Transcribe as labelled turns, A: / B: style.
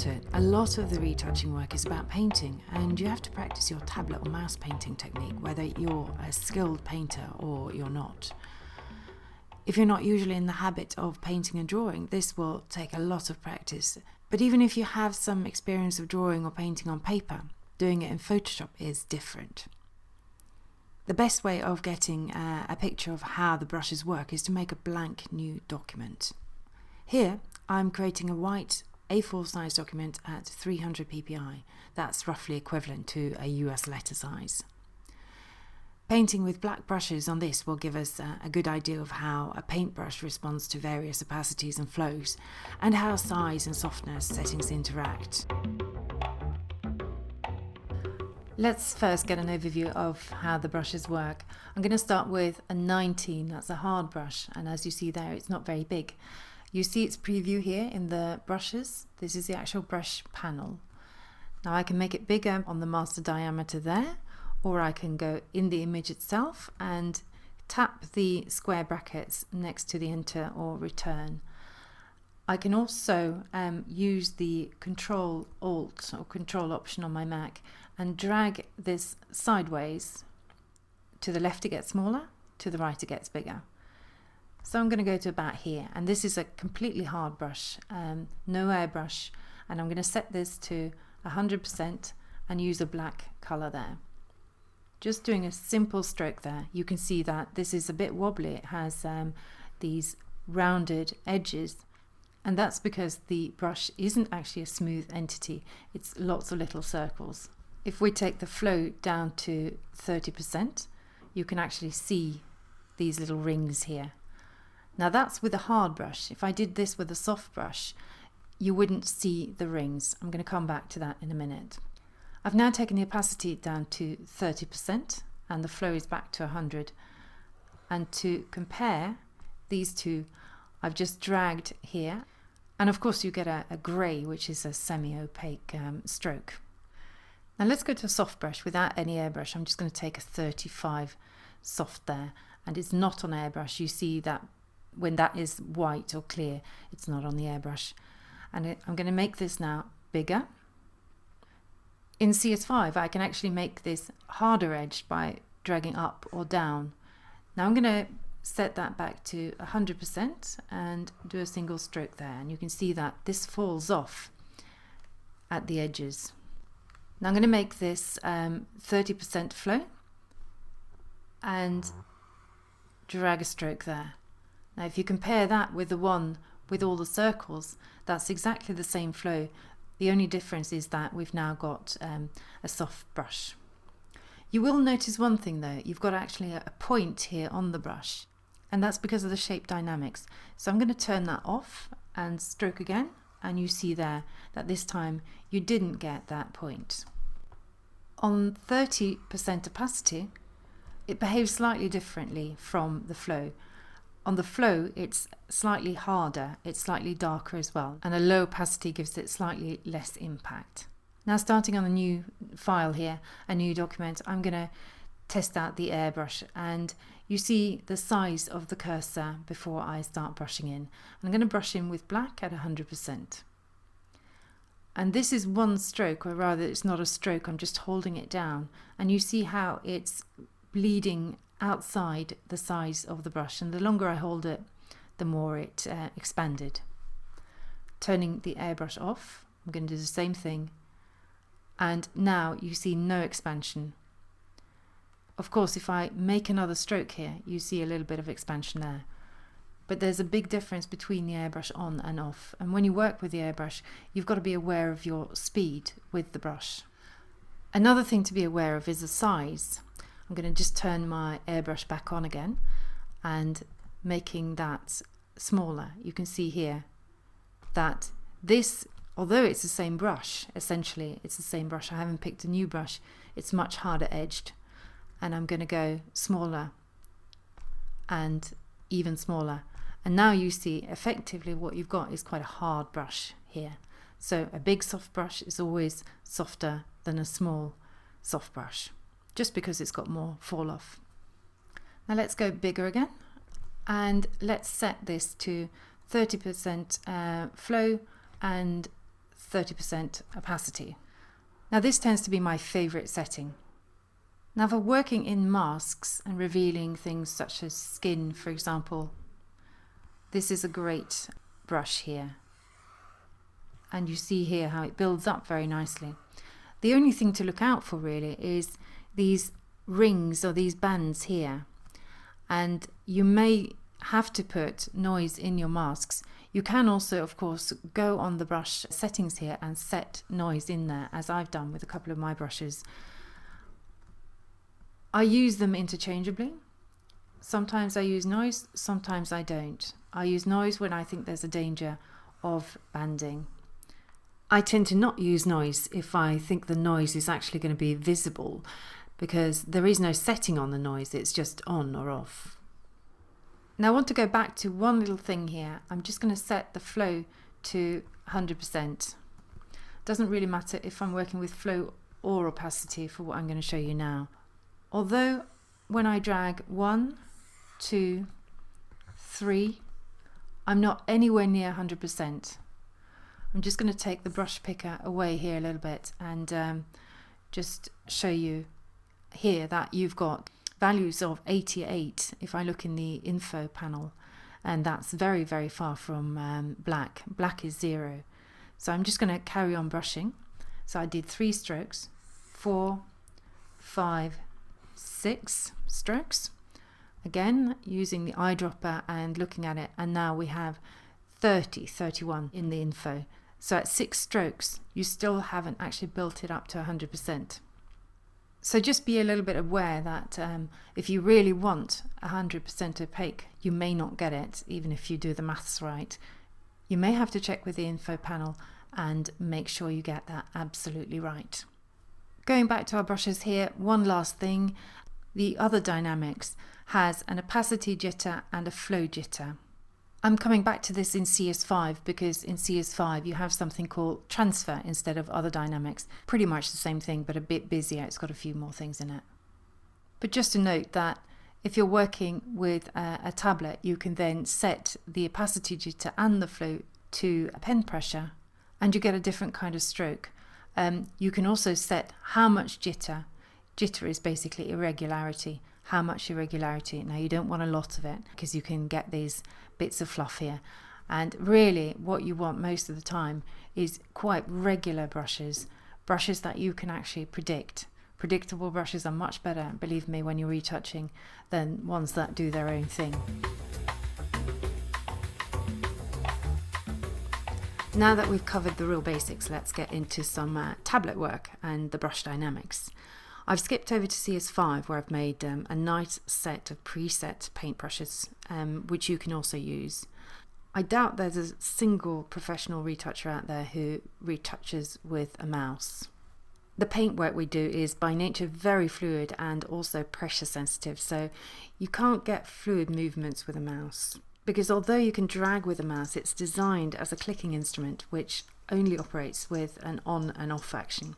A: to it, a lot of the retouching work is about painting, and you have to practice your tablet or mouse painting technique, whether you're a skilled painter or you're not. If you're not usually in the habit of painting and drawing, this will take a lot of practice. But even if you have some experience of drawing or painting on paper, doing it in Photoshop is different. The best way of getting a picture of how the brushes work is to make a blank new document. Here I'm creating a white A4 size document at 300 ppi. That's roughly equivalent to a US letter size. Painting with black brushes on this will give us a good idea of how a paintbrush responds to various opacities and flows, and how size and softness settings interact. Let's first get an overview of how the brushes work. I'm going to start with a 19, that's a hard brush, and as you see there, it's not very big. You see its preview here in the brushes. This is the actual brush panel. Now I can make it bigger on the master diameter there, or I can go in the image itself and tap the square brackets next to the enter or return. I can also use the Control Alt or Control option on my Mac and drag this sideways. To the left it gets smaller, to the right it gets bigger. So I'm going to go to about here, and this is a completely hard brush, no airbrush, and I'm going to set this to 100% and use a black colour there. Just doing a simple stroke there, you can see that this is a bit wobbly. It has these rounded edges, and that's because the brush isn't actually a smooth entity, it's lots of little circles. If we take the flow down to 30%, you can actually see these little rings here. Now that's with a hard brush. If I did this with a soft brush, you wouldn't see the rings. I'm going to come back to that in a minute. I've now taken the opacity down to 30% and the flow is back to 100. And to compare these two, I've just dragged here. And of course you get a grey, which is a semi-opaque stroke. Now let's go to a soft brush without any airbrush. I'm just going to take a 35 soft there, and it's not on airbrush. You see that when that is white or clear, it's not on the airbrush. And I'm going to make this now bigger. In CS5 I can actually make this harder edged by dragging up or down. Now I'm going to set that back to 100% and do a single stroke there, and you can see that this falls off at the edges. Now I'm going to make this 30% flow and drag a stroke there. Now if you compare that with the one with all the circles, that's exactly the same flow. The only difference is that we've now got a soft brush. You will notice one thing though, you've got actually a point here on the brush, and that's because of the shape dynamics. So I'm going to turn that off and stroke again, and you see there that this time you didn't get that point. On 30% opacity, it behaves slightly differently from the flow. On the flow, it's slightly harder, it's slightly darker as well, and a low opacity gives it slightly less impact. Now starting on a new file here, a new document, I'm going to test out the airbrush, and you see the size of the cursor before I start brushing in. I'm going to brush in with black at 100%. And this is one stroke, or rather it's not a stroke, I'm just holding it down, and you see how it's bleeding outside the size of the brush, and the longer I hold it, the more it expanded. Turning the airbrush off, I'm going to do the same thing, and now you see no expansion. Of course, if I make another stroke here, you see a little bit of expansion there. But there's a big difference between the airbrush on and off, and when you work with the airbrush, you've got to be aware of your speed with the brush. Another thing to be aware of is the size. I'm going to just turn my airbrush back on again and making that smaller. You can see here that this, although it's the same brush, essentially it's the same brush, I haven't picked a new brush, it's much harder edged, and I'm going to go smaller and even smaller. And now you see effectively what you've got is quite a hard brush here. So a big soft brush is always softer than a small soft brush, just because it's got more fall off. Now let's go bigger again, and let's set this to 30% flow and 30% opacity. Now this tends to be my favourite setting. Now for working in masks and revealing things such as skin, for example, this is a great brush here. And you see here how it builds up very nicely. The only thing to look out for really is these rings or these bands here. And you may have to put noise in your masks. You can also, of course, go on the brush settings here and set noise in there, as I've done with a couple of my brushes. I use them interchangeably. Sometimes I use noise, sometimes I don't. I use noise when I think there's a danger of banding. I tend to not use noise if I think the noise is actually going to be visible, because there is no setting on the noise, it's just on or off. Now I want to go back to one little thing here. I'm just going to set the flow to 100%. Doesn't really matter if I'm working with flow or opacity for what I'm going to show you now. Although when I drag 1, 2, 3, I'm not anywhere near 100%. I'm just going to take the brush picker away here a little bit and just show you here that you've got values of 88 if I look in the info panel, and that's very, very far from black. Black is 0. So I'm just going to carry on brushing. So I did 3 strokes, 4, 5, 6 strokes. Again, using the eyedropper and looking at it, and now we have 31 in the info. So at 6 strokes, you still haven't actually built it up to 100%. So just be a little bit aware that if you really want 100% opaque, you may not get it, even if you do the maths right. You may have to check with the info panel and make sure you get that absolutely right. Going back to our brushes here, one last thing. The other dynamics has an opacity jitter and a flow jitter. I'm coming back to this in CS5 because in CS5 you have something called transfer instead of other dynamics. Pretty much the same thing, but a bit busier. It's got a few more things in it. But just to note that if you're working with a tablet, you can then set the opacity jitter and the flow to a pen pressure and you get a different kind of stroke. You can also set how much jitter. Jitter is basically irregularity. How much irregularity. Now you don't want a lot of it because you can get these bits of fluff here, and really what you want most of the time is quite regular brushes that you can actually predict. Predictable brushes are much better, believe me, when you're retouching than ones that do their own thing. Now that we've covered the real basics, let's get into some tablet work and the brush dynamics. I've skipped over to CS5 where I've made a nice set of preset paintbrushes, which you can also use. I doubt there's a single professional retoucher out there who retouches with a mouse. The paint work we do is by nature very fluid and also pressure sensitive, so you can't get fluid movements with a mouse. Because although you can drag with a mouse, it's designed as a clicking instrument which only operates with an on and off action.